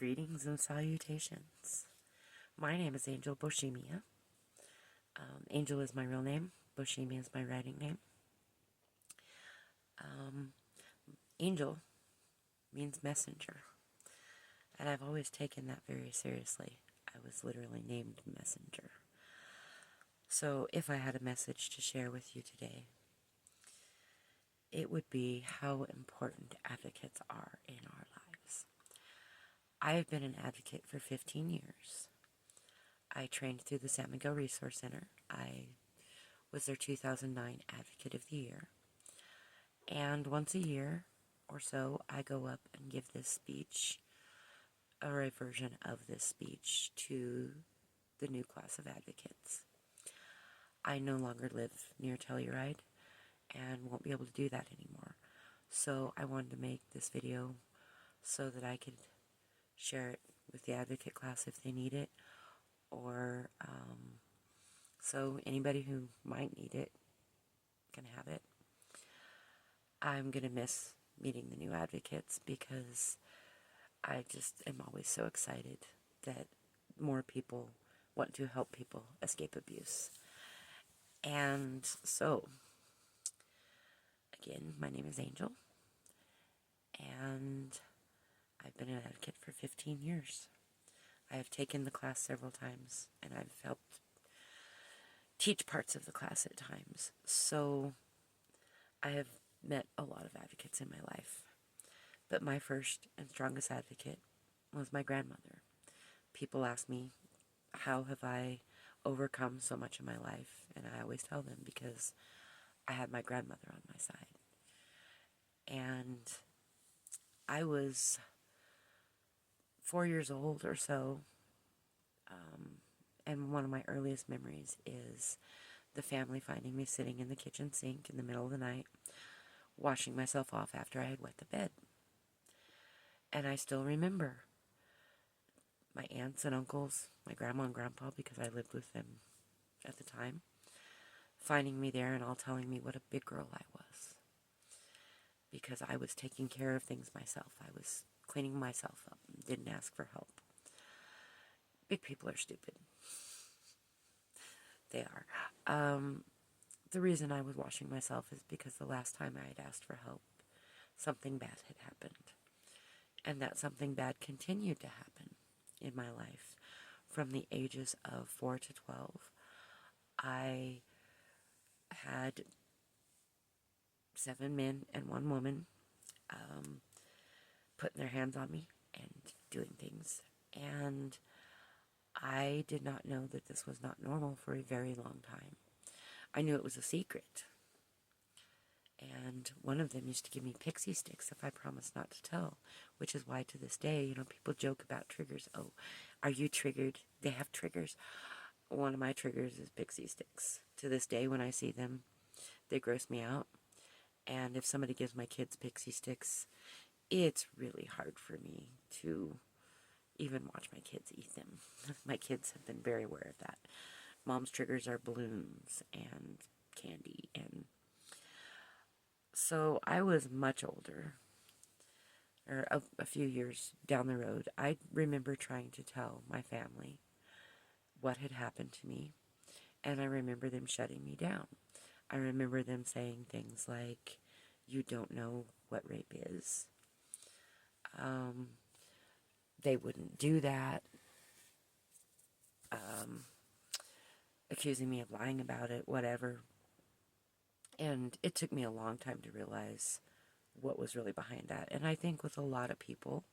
Greetings and salutations. My name is Angel Boshemia. Angel is my real name. Boshemia is my writing name. Angel means messenger. And I've always taken that very seriously. I was literally named messenger. So if I had a message to share with you today, it would be how important advocates are in our lives. I have been an advocate for 15 years. I trained through the San Miguel Resource Center. I was their 2009 Advocate of the Year. And once a year or so, I go up and give this speech, or a version of this speech, to the new class of advocates. I no longer live near Telluride and won't be able to do that anymore. So I wanted to make this video so that I could share it with the advocate class if they need it, or so anybody who might need it can have it. I'm going to miss meeting the new advocates because I just am always so excited that more people want to help people escape abuse. And so, again, my name is Angel, and I've been an advocate for 15 years. I have taken the class several times, and I've helped teach parts of the class at times. So I have met a lot of advocates in my life. But my first and strongest advocate was my grandmother. People ask me, how have I overcome so much in my life? And I always tell them, because I had my grandmother on my side. And I was 4 years old or so, and one of my earliest memories is the family finding me sitting in the kitchen sink in the middle of the night, washing myself off after I had wet the bed. And I still remember my aunts and uncles, my grandma and grandpa, because I lived with them at the time, finding me there and all telling me what a big girl I was, because I was taking care of things myself. I was cleaning myself up and didn't ask for help. Big people are stupid. They are. The reason I was washing myself is because the last time I had asked for help, something bad had happened. And that something bad continued to happen in my life. From the ages of 4 to 12, I had 7 men and 1 woman putting their hands on me and doing things. And I did not know that this was not normal for a very long time. I knew it was a secret. And one of them used to give me pixie sticks if I promised not to tell, which is why to this day, people joke about triggers. Oh, are you triggered? They have triggers. One of my triggers is pixie sticks. To this day, when I see them, they gross me out. And if somebody gives my kids pixie sticks, it's really hard for me to even watch my kids eat them. My kids have been very aware of that. Mom's triggers are balloons and candy. And so I was much older, or a few years down the road. I remember trying to tell my family what had happened to me, and I remember them shutting me down. I remember them saying things like, you don't know what rape is. They wouldn't do that. Accusing me of lying about it, whatever. And it took me a long time to realize what was really behind that. And I think with a lot of people,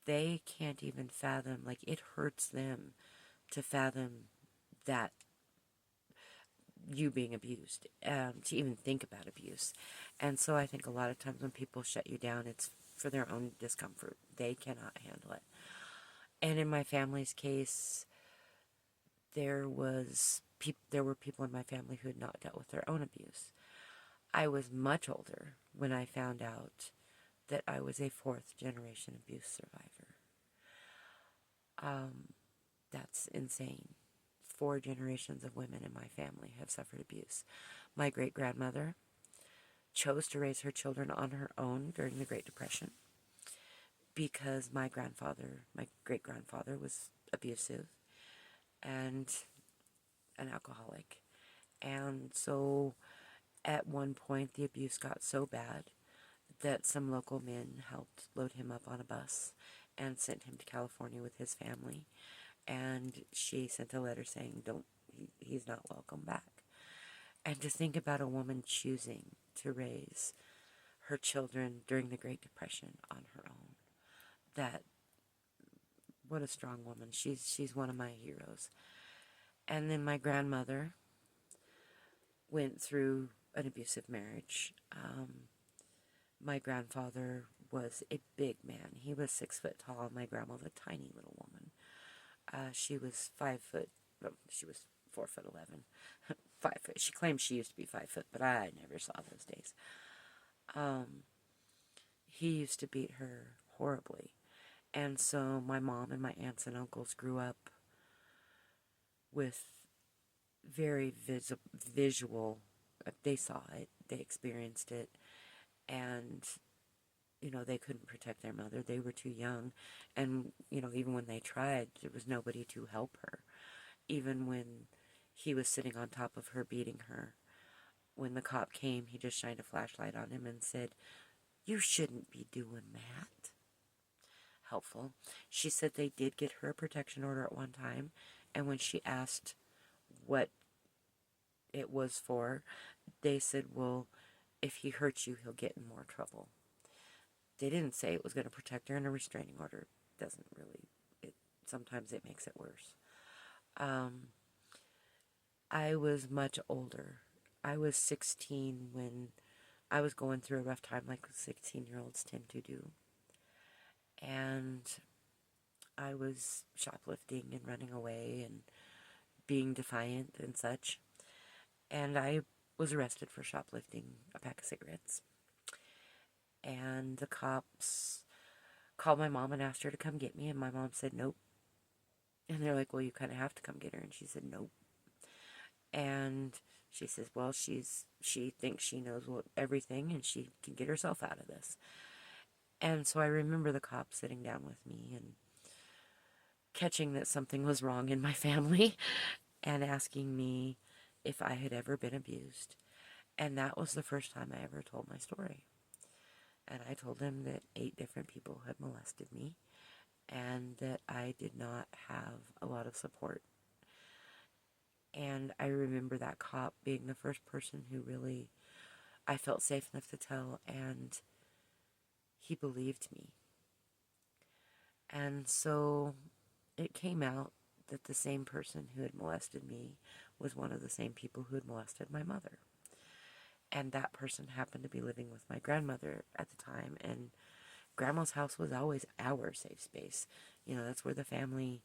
they can't even fathom, like, it hurts them to fathom that you being abused, to even think about abuse. And so I think a lot of times when people shut you down, it's for their own discomfort. They cannot handle it. And in my family's case, there were people in my family who had not dealt with their own abuse. I was much older when I found out that I was a 4th generation abuse survivor. That's insane. 4 generations of women in my family have suffered abuse. My great-grandmother chose to raise her children on her own during the Great Depression. because my great-grandfather was abusive and an alcoholic. And so at one point the abuse got so bad that some local men helped load him up on a bus and sent him to California with his family. And she sent a letter saying, he's not welcome back. And to think about a woman choosing to raise her children during the Great Depression on her own. What a strong woman. She's one of my heroes. And then my grandmother went through an abusive marriage. My grandfather was a big man. He was 6 foot tall. My grandma was a tiny little woman. She was 5 foot. Well, she was 4'11". 5 foot. She claimed she used to be 5 foot, but I never saw those days. He used to beat her horribly. And so my mom and my aunts and uncles grew up with very visual, they saw it, they experienced it, and, they couldn't protect their mother. They were too young, and, even when they tried, there was nobody to help her. Even when he was sitting on top of her beating her, when the cop came, he just shined a flashlight on him and said, "You shouldn't be doing that." Helpful. She said they did get her a protection order at one time, and when she asked what it was for, they said, well, if he hurts you, he'll get in more trouble. They didn't say it was going to protect her, and a restraining order doesn't really, sometimes it makes it worse. I was much older. I was 16 when I was going through a rough time like 16-year-olds tend to do. And I was shoplifting and running away and being defiant and such. And I was arrested for shoplifting a pack of cigarettes. And the cops called my mom and asked her to come get me, and my mom said nope. And they're like, well, you kind of have to come get her. And she said nope. And she says, well, she thinks she knows everything and she can get herself out of this. And so I remember the cop sitting down with me and catching that something was wrong in my family and asking me if I had ever been abused. And that was the first time I ever told my story. And I told him that 8 different people had molested me and that I did not have a lot of support. And I remember that cop being the first person who really I felt safe enough to tell, and he believed me. And so it came out that the same person who had molested me was one of the same people who had molested my mother. And that person happened to be living with my grandmother at the time, and Grandma's house was always our safe space. That's where the family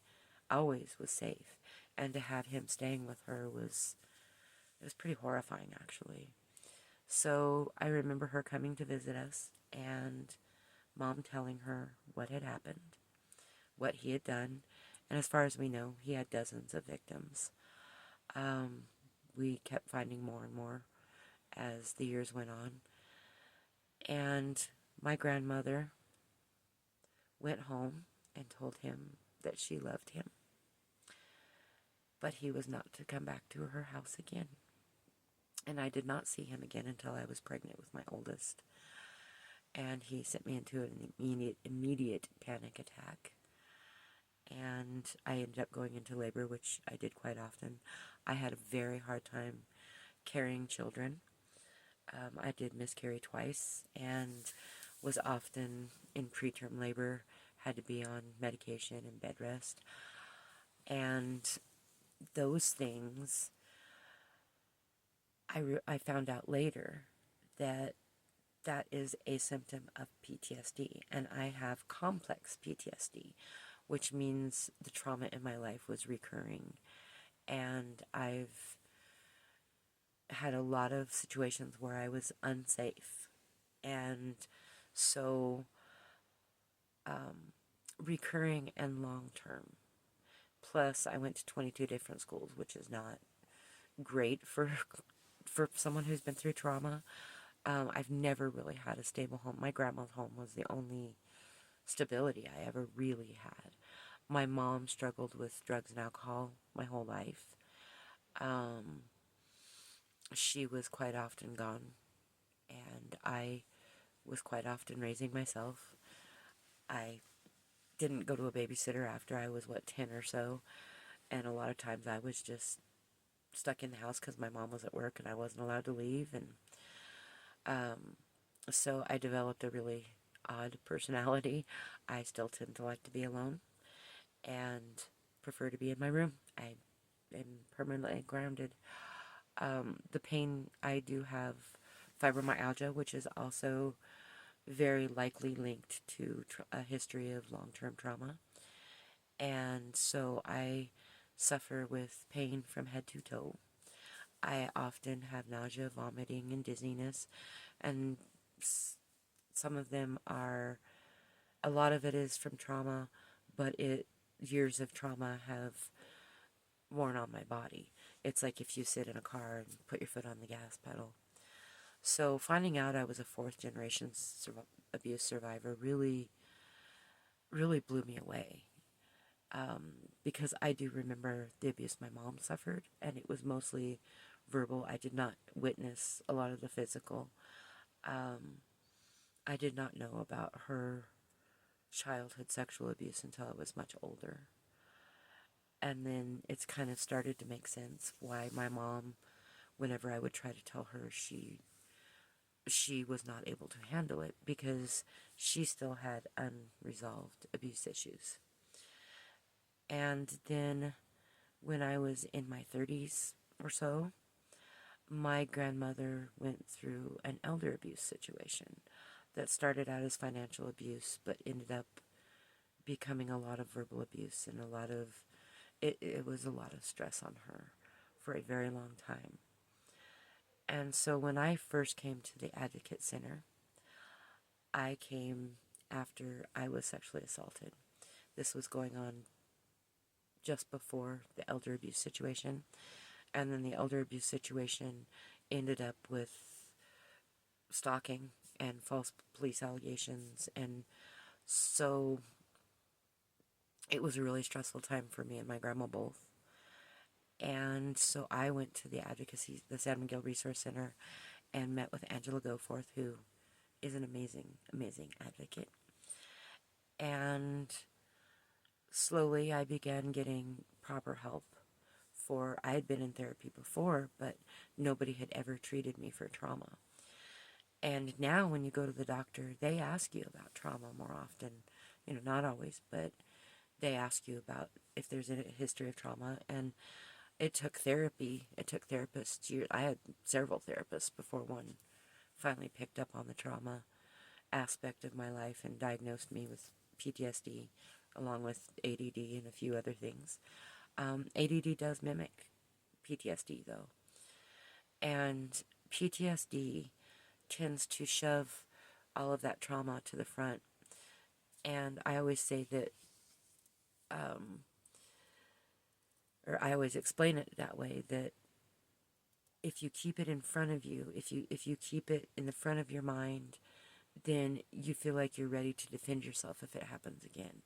always was safe. And to have him staying with her it was pretty horrifying, actually. So I remember her coming to visit us and Mom telling her what had happened, what he had done, and as far as we know, he had dozens of victims. We kept finding more and more as the years went on. And my grandmother went home and told him that she loved him, but he was not to come back to her house again. And I did not see him again until I was pregnant with my oldest. And he sent me into an immediate panic attack. And I ended up going into labor, which I did quite often. I had a very hard time carrying children. I did miscarry twice and was often in preterm labor, had to be on medication and bed rest. And those things, I found out later that is a symptom of PTSD, and I have complex PTSD, which means the trauma in my life was recurring, and I've had a lot of situations where I was unsafe, and so recurring and long-term. Plus, I went to 22 different schools, which is not great for someone who's been through trauma. I've never really had a stable home. My grandma's home was the only stability I ever really had. My mom struggled with drugs and alcohol my whole life. Um, she was quite often gone, and I was quite often raising myself. I didn't go to a babysitter after I was, 10 or so, and a lot of times I was just stuck in the house because my mom was at work and I wasn't allowed to leave, and so I developed a really odd personality. I still tend to like to be alone and prefer to be in my room. I am permanently grounded. The pain, I do have fibromyalgia, which is also very likely linked to a history of long-term trauma. And so I suffer with pain from head to toe. I often have nausea, vomiting, and dizziness, and some of them are, a lot of it is from trauma, but years of trauma have worn on my body. It's like if you sit in a car and put your foot on the gas pedal. So finding out I was a fourth generation abuse survivor really, really blew me away. Because I do remember the abuse my mom suffered, and it was mostly verbal. I did not witness a lot of the physical. I did not know about her childhood sexual abuse until I was much older. And then it's kind of started to make sense why my mom, whenever I would try to tell her, she was not able to handle it because she still had unresolved abuse issues. And then when I was in my 30s or so, my grandmother went through an elder abuse situation that started out as financial abuse but ended up becoming a lot of verbal abuse, and it was a lot of stress on her for a very long time. And so when I first came to the Advocate Center, I came after I was sexually assaulted. This was going on just before the elder abuse situation, and then the elder abuse situation ended up with stalking and false police allegations, and so it was a really stressful time for me and my grandma both. And so I went to the San Miguel Resource Center, and met with Angela Goforth, who is an amazing, amazing advocate. And slowly I began getting proper help I had been in therapy before, but nobody had ever treated me for trauma. And now when you go to the doctor, they ask you about trauma more often. Not always, but they ask you about if there's a history of trauma. And it took therapy. It took therapists. I had several therapists before one finally picked up on the trauma aspect of my life and diagnosed me with PTSD, along with ADD and a few other things. ADD does mimic PTSD, though. And PTSD tends to shove all of that trauma to the front. And I always say that, or I always explain it that way, that if you keep it in front of you, if you keep it in the front of your mind, then you feel like you're ready to defend yourself if it happens again.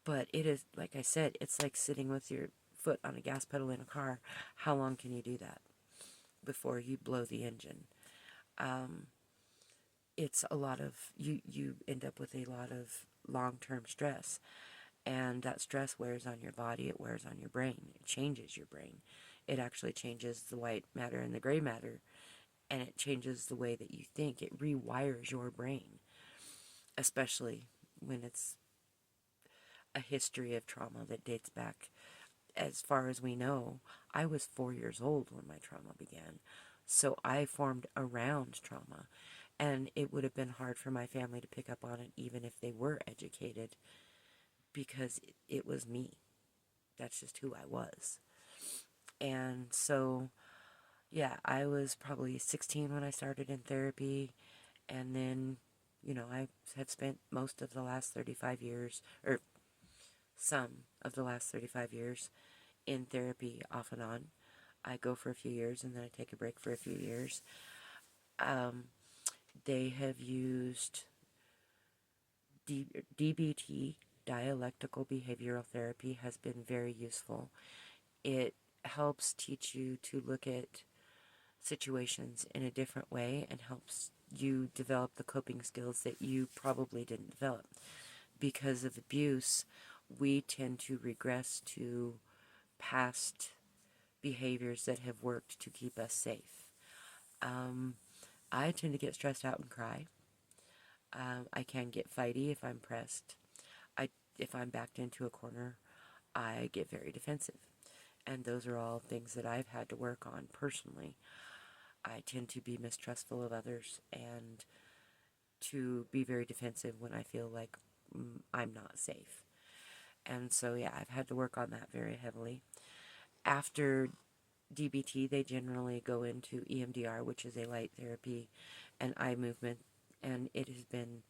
But it is, like I said, it's like sitting with your foot on a gas pedal in a car. How long can you do that before you blow the engine? It's a lot of, you end up with a lot of long-term stress. And that stress wears on your body, it wears on your brain, it changes your brain. It actually changes the white matter and the gray matter, and it changes the way that you think. It rewires your brain, especially when it's a history of trauma that dates back, as far as we know. I was 4 years old when my trauma began, so I formed around trauma, and it would have been hard for my family to pick up on it even if they were educated, because it was me. That's just who I was. And so, yeah, I was probably 16 when I started in therapy, and then, I have spent most of the last 35 years, or some of the last 35 years, in therapy off and on. I go for a few years, and then I take a break for a few years. They have used DBT, dialectical behavioral therapy, has been very useful. It helps teach you to look at situations in a different way and helps you develop the coping skills that you probably didn't develop. Because of abuse, we tend to regress to past behaviors that have worked to keep us safe. I tend to get stressed out and cry. I can get fighty if I'm pressed. If I'm backed into a corner, I get very defensive. And those are all things that I've had to work on personally. I tend to be mistrustful of others and to be very defensive when I feel like I'm not safe. And so, yeah, I've had to work on that very heavily. After DBT, they generally go into EMDR, which is a light therapy and eye movement, and it has been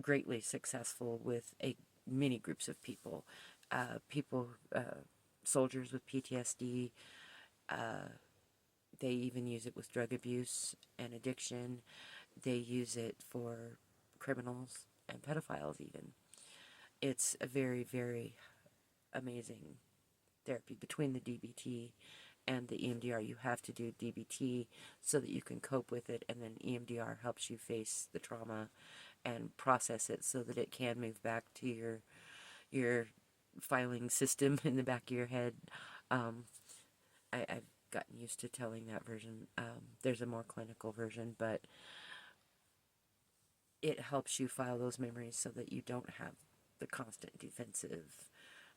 greatly successful with many groups of people. Soldiers with PTSD, they even use it with drug abuse and addiction. They use it for criminals and pedophiles even. It's a very, very amazing therapy. Between the DBT and the EMDR, you have to do DBT so that you can cope with it, and then EMDR helps you face the trauma and process it so that it can move back to your filing system in the back of your head. I've gotten used to telling that version. There's a more clinical version, but it helps you file those memories so that you don't have the constant defensive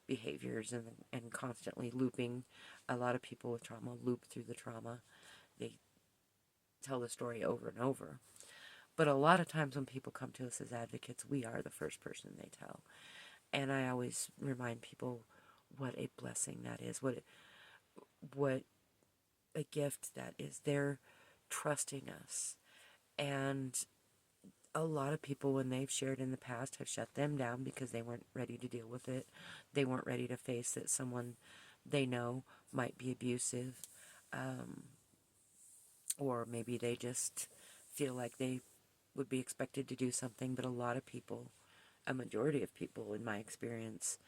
behaviors and constantly looping. A lot of people with trauma loop through the trauma. They tell the story over and over. But a lot of times when people come to us as advocates, we are the first person they tell. And I always remind people what a blessing that is, what a gift that is. They're trusting us. And a lot of people, when they've shared in the past, have shut them down because they weren't ready to deal with it. They weren't ready to face that someone they know might be abusive. Or maybe they just feel like they would be expected to do something. But a lot of people, a majority of people in my experience,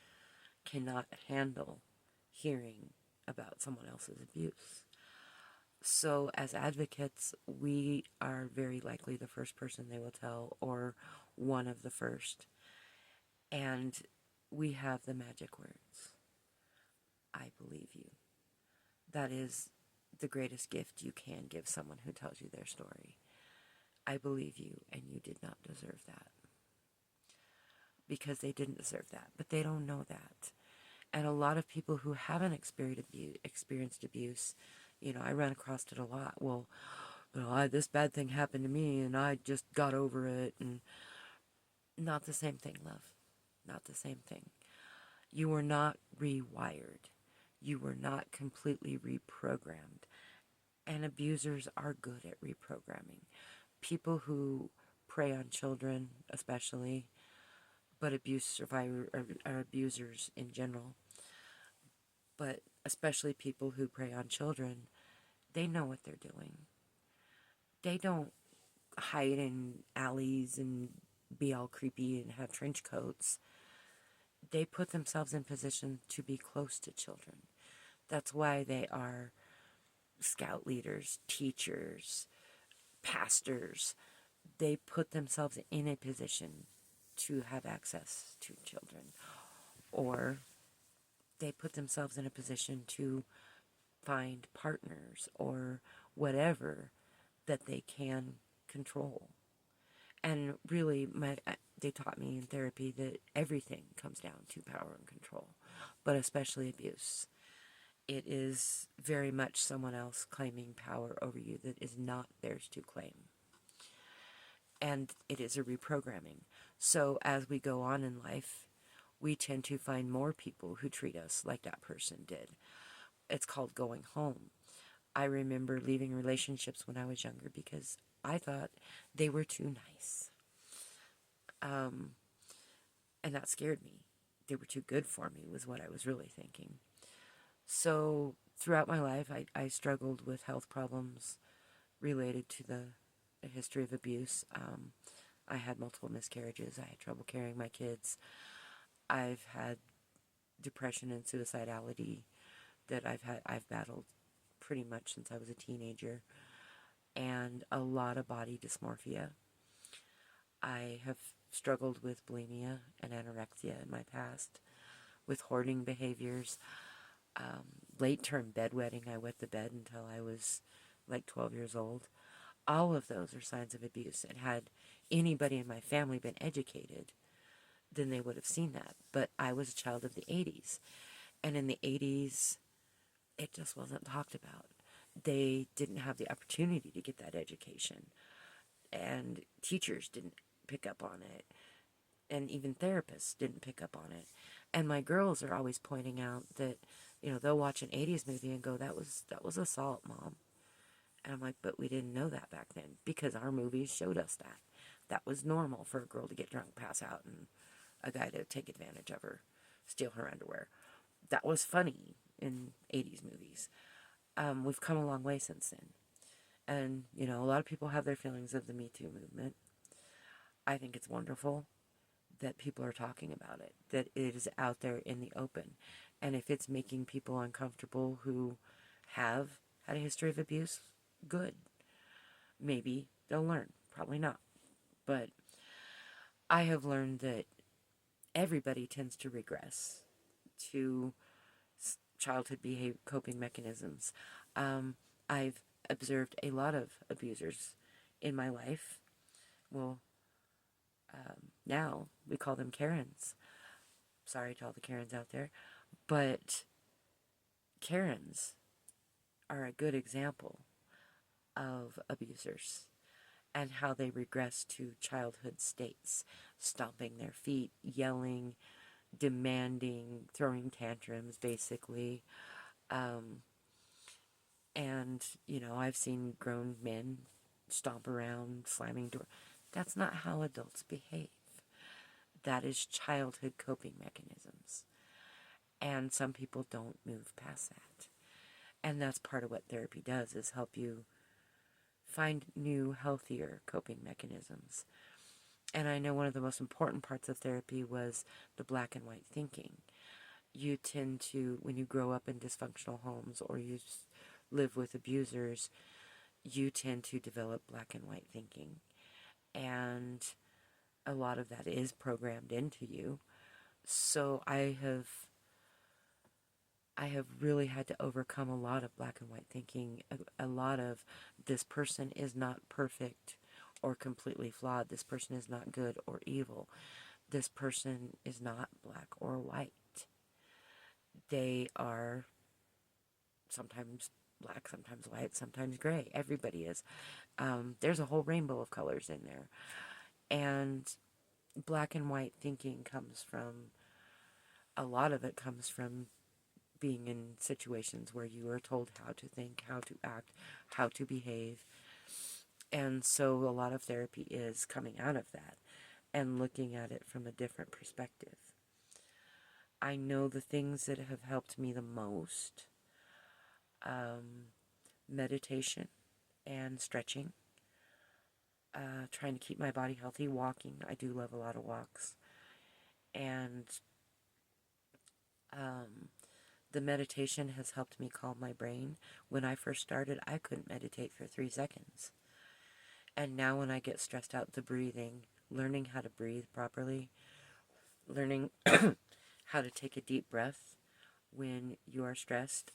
cannot handle hearing about someone else's abuse. So as advocates, we are very likely the first person they will tell, or one of the first. And we have the magic words. I believe you. That is the greatest gift you can give someone who tells you their story. I believe you, and you did not deserve that. Because they didn't deserve that, but they don't know that. And a lot of people who haven't experienced abuse, I run across it a lot. Well, this bad thing happened to me, and I just got over it. And not the same thing, love. Not the same thing. You were not rewired. You were not completely reprogrammed. And abusers are good at reprogramming. People who prey on children, especially, but abuse survivors are abusers in general. But especially people who prey on children, they know what they're doing. They don't hide in alleys and be all creepy and have trench coats. They put themselves in position to be close to children. That's why they are scout leaders, teachers, pastors. They put themselves in a position to have access to children. Or they put themselves in a position to find partners or whatever that they can control. And really, they taught me in therapy that everything comes down to power and control, but especially abuse. It is very much someone else claiming power over you that is not theirs to claim. And it is a reprogramming. So as we go on in life, we tend to find more people who treat us like that person did. It's called going home. I remember leaving relationships when I was younger because I thought they were too nice. And that scared me. They were too good for me, was what I was really thinking. So throughout my life, I struggled with health problems related to the history of abuse. I had multiple miscarriages. I had trouble carrying my kids. I've had depression and suicidality that I've battled pretty much since I was a teenager, and a lot of body dysmorphia. I have struggled with bulimia and anorexia in my past, with hoarding behaviors, late-term bedwetting. I wet the bed until I was like 12 years old. All of those are signs of abuse, and had anybody in my family been educated, then they would have seen that. But I was a child of the 80s, and in the 80s, it just wasn't talked about. They didn't have the opportunity to get that education, and teachers didn't pick up on it, and even therapists didn't pick up on it. And my girls are always pointing out that, they'll watch an 80s movie and go, that was assault, Mom. And I'm like, but we didn't know that back then, because our movies showed us that. That was normal for a girl to get drunk, pass out, and a guy to take advantage of her, steal her underwear. That was funny in 80s movies. We've come a long way since then. And, a lot of people have their feelings of the Me Too movement. I think it's wonderful that people are talking about it, that it is out there in the open. And if it's making people uncomfortable who have had a history of abuse, good. Maybe they'll learn. Probably not. But I have learned that everybody tends to regress to childhood coping mechanisms. I've observed a lot of abusers in my life. Well, now we call them Karens. Sorry to all the Karens out there, but Karens are a good example of abusers and how they regress to childhood states, stomping their feet, yelling, demanding, throwing tantrums, basically. And, I've seen grown men stomp around, slamming doors. That's not how adults behave. That is childhood coping mechanisms. And some people don't move past that. And that's part of what therapy does, is help you find new, healthier coping mechanisms. And I know one of the most important parts of therapy was the black and white thinking. You tend to, when you grow up in dysfunctional homes or you live with abusers, you tend to develop black and white thinking. And a lot of that is programmed into you. So I have really had to overcome a lot of black and white thinking, a lot of this person is not perfect or completely flawed, this person is not good or evil, this person is not black or white. They are sometimes black, sometimes white, sometimes gray. Everybody is. There's a whole rainbow of colors in there. And black and white thinking comes from, a lot of it comes from being in situations where you are told how to think, how to act, how to behave. And so a lot of therapy is coming out of that and looking at it from a different perspective. I know the things that have helped me the most, meditation and stretching, trying to keep my body healthy, walking. I do love a lot of walks. And the meditation has helped me calm my brain. When I first started, I couldn't meditate for 3 seconds. And now when I get stressed out, the breathing, learning how to breathe properly, learning how to take a deep breath when you are stressed.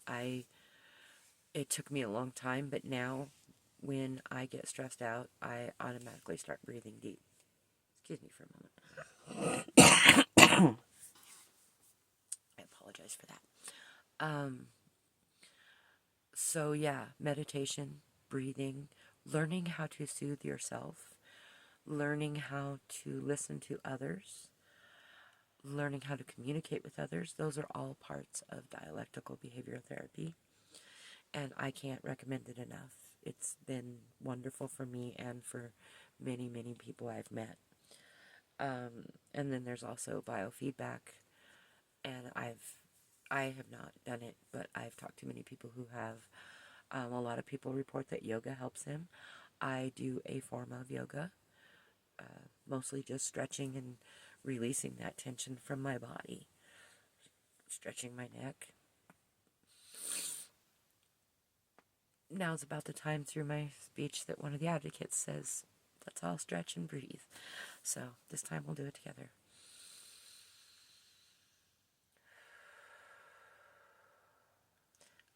It took me a long time, but now when I get stressed out, I automatically start breathing deep. Excuse me for a moment. I apologize for that. So yeah, meditation, breathing, learning how to soothe yourself, learning how to listen to others, learning how to communicate with others. Those are all parts of dialectical behavioral therapy, and I can't recommend it enough. It's been wonderful for me and for many, many people I've met. And then there's also biofeedback, and I have not done it, but I've talked to many people who have. A lot of people report that yoga helps them. I do a form of yoga, mostly just stretching and releasing that tension from my body. Stretching my neck. Now's about the time through my speech that one of the advocates says, let's all stretch and breathe. So this time we'll do it together.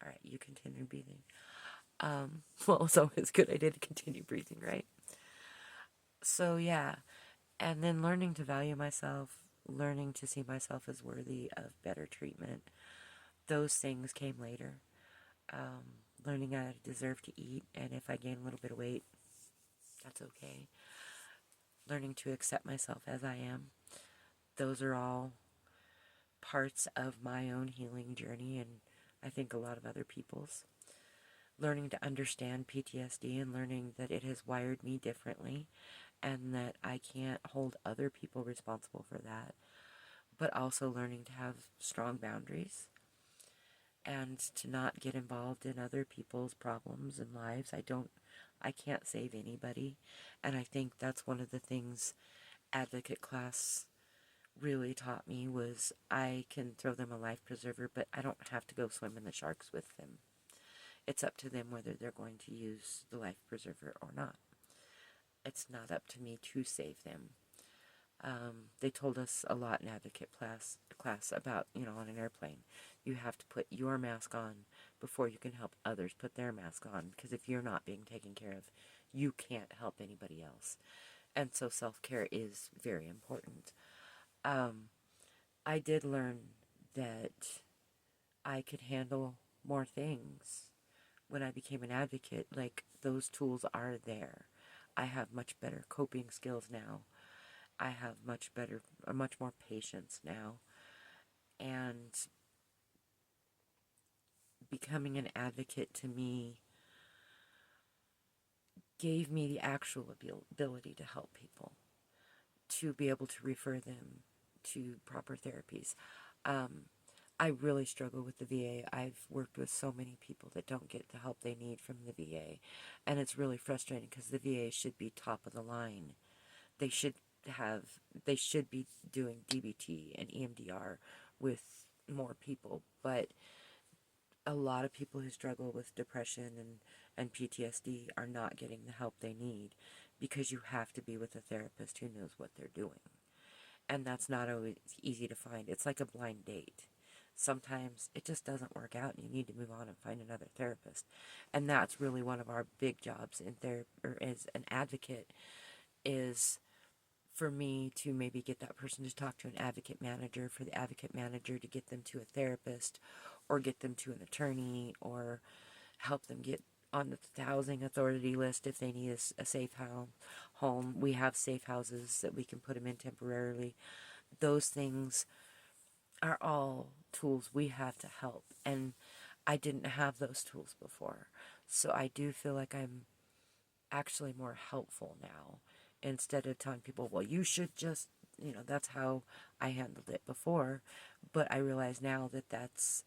All right, you continue breathing. Well, it's always a good idea to continue breathing, right? So yeah, and then learning to value myself, learning to see myself as worthy of better treatment. Those things came later. Learning I deserve to eat, and if I gain a little bit of weight, that's okay. Learning to accept myself as I am. Those are all parts of my own healing journey, and I think a lot of other people's. Learning to understand PTSD and learning that it has wired me differently and that I can't hold other people responsible for that, but also learning to have strong boundaries and to not get involved in other people's problems and lives. I can't save anybody, and I think that's one of the things advocate class really taught me was I can throw them a life preserver, but I don't have to go swim in the sharks with them. It's up to them whether they're going to use the life preserver or not. It's not up to me to save them. They told us a lot in advocate class about, on an airplane, you have to put your mask on before you can help others put their mask on, because if you're not being taken care of, you can't help anybody else. And so self-care is very important. I did learn that I could handle more things when I became an advocate. Like, those tools are there. I have much better coping skills now. I have much more patience now. And becoming an advocate to me gave me the actual ability to help people, to be able to refer them to proper therapies. I really struggle with the VA. I've worked with so many people that don't get the help they need from the VA, and it's really frustrating because the VA should be top of the line. They should be doing DBT and EMDR with more people, but a lot of people who struggle with depression and PTSD are not getting the help they need because you have to be with a therapist who knows what they're doing. And that's not always easy to find. It's like a blind date. Sometimes it just doesn't work out and you need to move on and find another therapist. And that's really one of our big jobs in therapy, or as an advocate, is for me to maybe get that person to talk to an advocate manager, for the advocate manager to get them to a therapist, or get them to an attorney, or help them get on the housing authority list if they need a safe home. We have safe houses that we can put them in temporarily. Those things are all tools we have to help, and I didn't have those tools before. So I do feel like I'm actually more helpful now, instead of telling people, well, you should just, that's how I handled it before. But I realize now that that's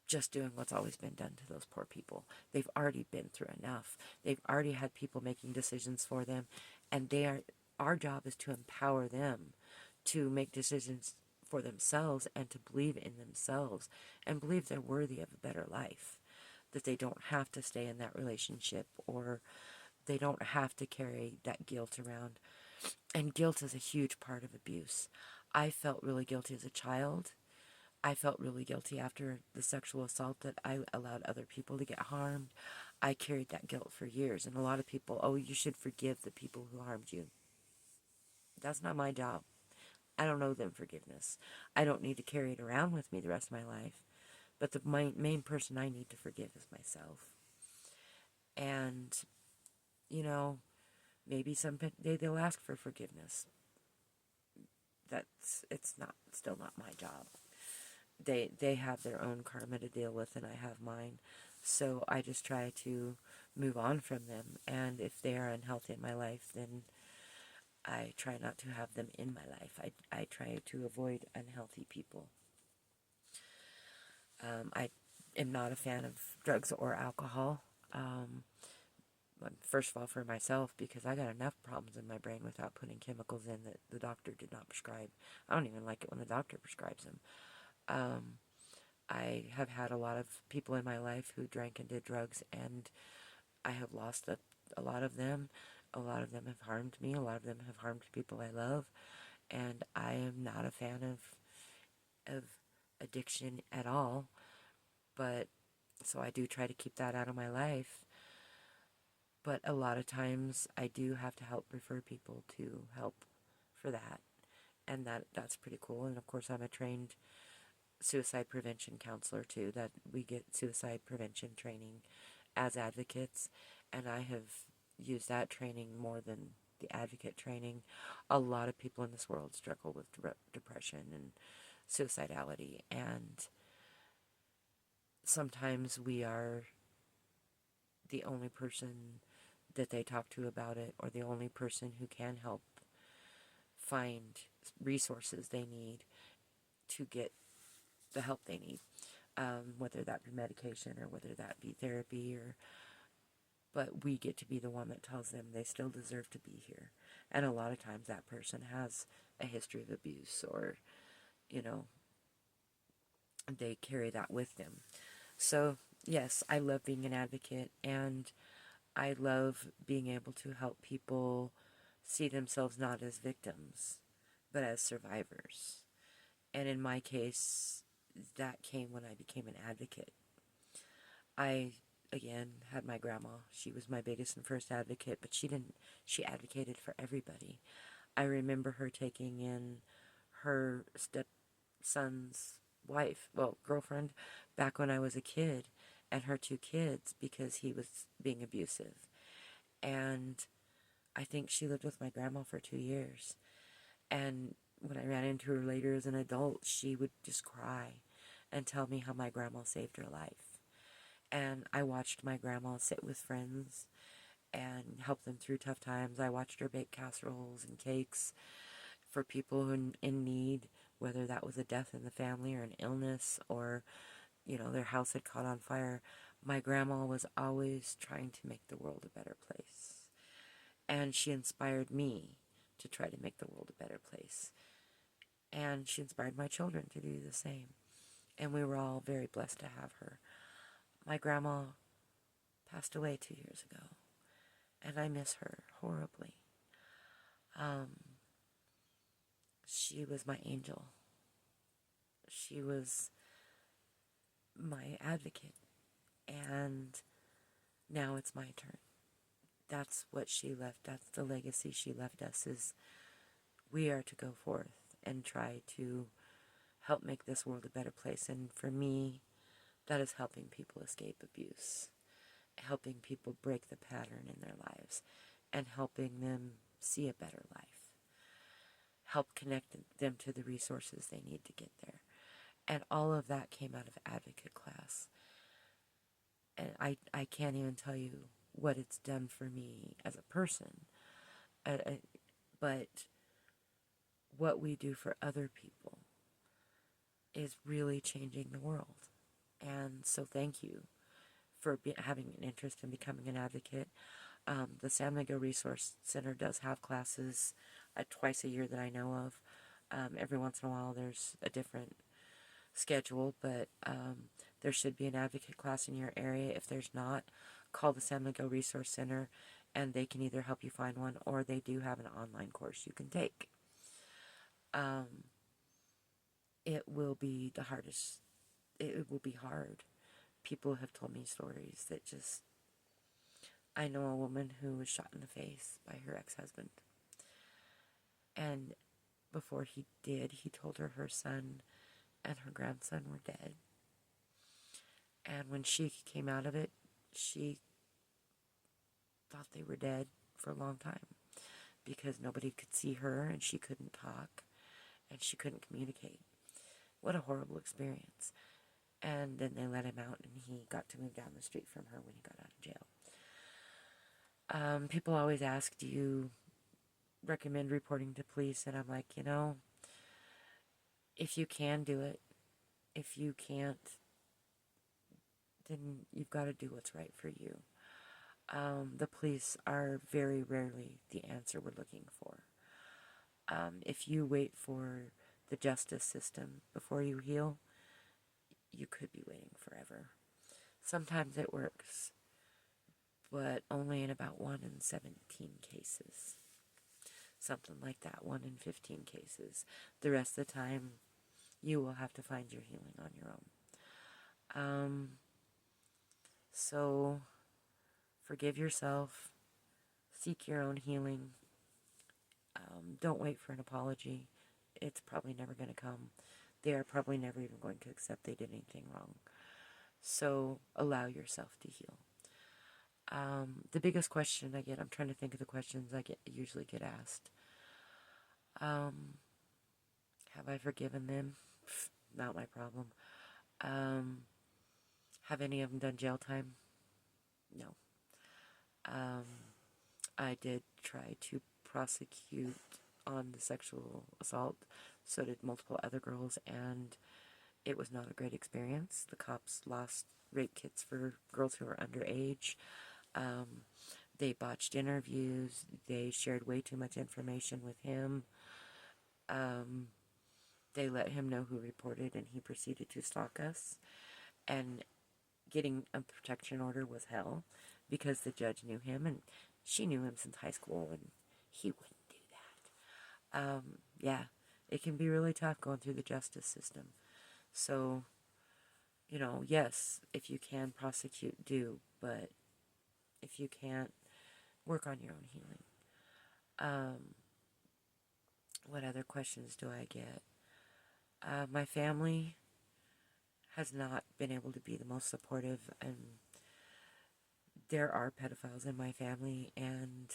just doing what's always been done to those poor people. They've already been through enough. They've already had people making decisions for them, and our job is to empower them to make decisions for themselves and to believe in themselves and believe they're worthy of a better life, that they don't have to stay in that relationship, or they don't have to carry that guilt around. And guilt is a huge part of abuse. I felt really guilty as a child. I felt really guilty after the sexual assault that I allowed other people to get harmed. I carried that guilt for years. And a lot of people, oh, you should forgive the people who harmed you. That's not my job. I don't know them forgiveness. I don't need to carry it around with me the rest of my life. But the main person I need to forgive is myself. And, maybe someday they'll ask for forgiveness. It's still not my job. They have their own karma to deal with, and I have mine. So I just try to move on from them. And if they are unhealthy in my life, then I try not to have them in my life. I try to avoid unhealthy people. I am not a fan of drugs or alcohol. first of all for myself, because I got enough problems in my brain without putting chemicals in that the doctor did not prescribe. I don't even like it when the doctor prescribes them. I have had a lot of people in my life who drank and did drugs, and I have lost a lot of them. A lot of them have harmed me. A lot of them have harmed people I love. And I am not a fan of addiction at all. But, so I do try to keep that out of my life. But a lot of times I do have to help refer people to help for that. And that's pretty cool. And of course I'm a trained suicide prevention counselor too, that we get suicide prevention training as advocates, and I have used that training more than the advocate training. A lot of people in this world struggle with depression and suicidality, and sometimes we are the only person that they talk to about it, or the only person who can help find resources they need to get the help they need, whether that be medication or whether that be therapy, but we get to be the one that tells them they still deserve to be here. And a lot of times that person has a history of abuse, or, they carry that with them. So, yes, I love being an advocate, and I love being able to help people see themselves not as victims, but as survivors. And in my case, that came when I became an advocate. I, again, had my grandma. She was my biggest and first advocate, but she advocated for everybody. I remember her taking in her stepson's wife, girlfriend, back when I was a kid, and her 2 kids, because he was being abusive. And I think she lived with my grandma for 2 years. And when I ran into her later as an adult, she would just cry and tell me how my grandma saved her life. And I watched my grandma sit with friends and help them through tough times. I watched her bake casseroles and cakes for people in need, whether that was a death in the family or an illness, or, their house had caught on fire. My grandma was always trying to make the world a better place. And she inspired me to try to make the world a better place. And she inspired my children to do the same. And we were all very blessed to have her. My grandma passed away 2 years ago, and I miss her horribly. She was my angel. She was my advocate, and now it's my turn. That's what she left. That's the legacy she left us, is we are to go forth and try to help make this world a better place. And for me, that is helping people escape abuse, helping people break the pattern in their lives, and helping them see a better life, help connect them to the resources they need to get there. And all of that came out of advocate class. And I can't even tell you what it's done for me as a person, but what we do for other people is really changing the world. And so thank you for having an interest in becoming an advocate. The San Miguel Resource Center does have classes twice a year that I know of. Every once in a while there's a different schedule, but there should be an advocate class in your area. If there's not, call the San Miguel Resource Center, and they can either help you find one, or they do have an online course you can take. It will be the hardest. It will be hard. People have told me stories that just... I know a woman who was shot in the face by her ex-husband. And before he did, he told her her son and her grandson were dead. And when she came out of it, she thought they were dead for a long time, because nobody could see her, and she couldn't talk, and she couldn't communicate. What a horrible experience. And then they let him out, and he got to move down the street from her when he got out of jail. People always ask, do you recommend reporting to police? And I'm like, if you can do it. If you can't, then you've got to do what's right for you. The police are very rarely the answer we're looking for. If you wait for the justice system before you heal, you could be waiting forever. Sometimes it works, but only in about 1 in 17 cases. Something like that, 1 in 15 cases. The rest of the time, you will have to find your healing on your own. So, forgive yourself, seek your own healing. Don't wait for an apology. It's probably never going to come. They are probably never even going to accept they did anything wrong. So, allow yourself to heal. The biggest question I get, I'm trying to think of the questions I usually get asked. Have I forgiven them? Not my problem. Have any of them done jail time? No. I did try to prosecute on the sexual assault. So did multiple other girls, and it was not a great experience. The cops lost rape kits for girls who were underage. They botched interviews. They shared way too much information with him. They let him know who reported, and he proceeded to stalk us. And getting a protection order was hell, because the judge knew him, and she knew him since high school, and he wouldn't do that. Yeah, it can be really tough going through the justice system. So, yes, if you can prosecute, do, but if you can't, work on your own healing. What other questions do I get? My family has not been able to be the most supportive, and there are pedophiles in my family, and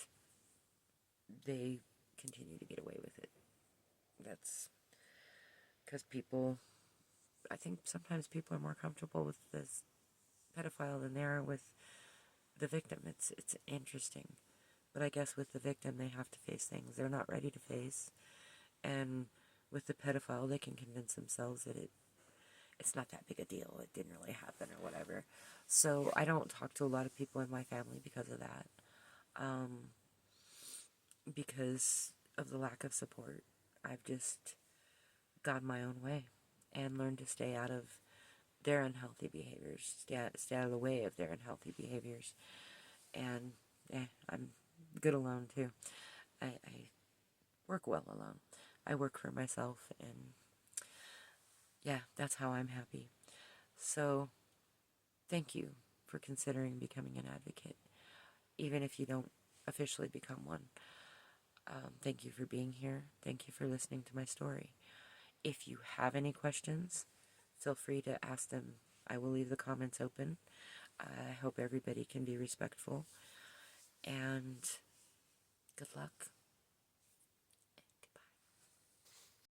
they continue to get away with it. That's because I think sometimes people are more comfortable with this pedophile than they are with the victim. It's interesting. But I guess with the victim, they have to face things they're not ready to face. And with the pedophile, they can convince themselves that it's not that big a deal. It didn't really happen or whatever. So I don't talk to a lot of people in my family because of that. Because of the lack of support. I've just gone my own way and learned to stay out of their unhealthy behaviors, stay out of the way of their unhealthy behaviors. And I'm good alone too. I work well alone. I work for myself, and yeah, that's how I'm happy. So thank you for considering becoming an advocate, even if you don't officially become one. Thank you for being here. Thank you for listening to my story. If you have any questions, feel free to ask them. I will leave the comments open. I hope everybody can be respectful. And good luck.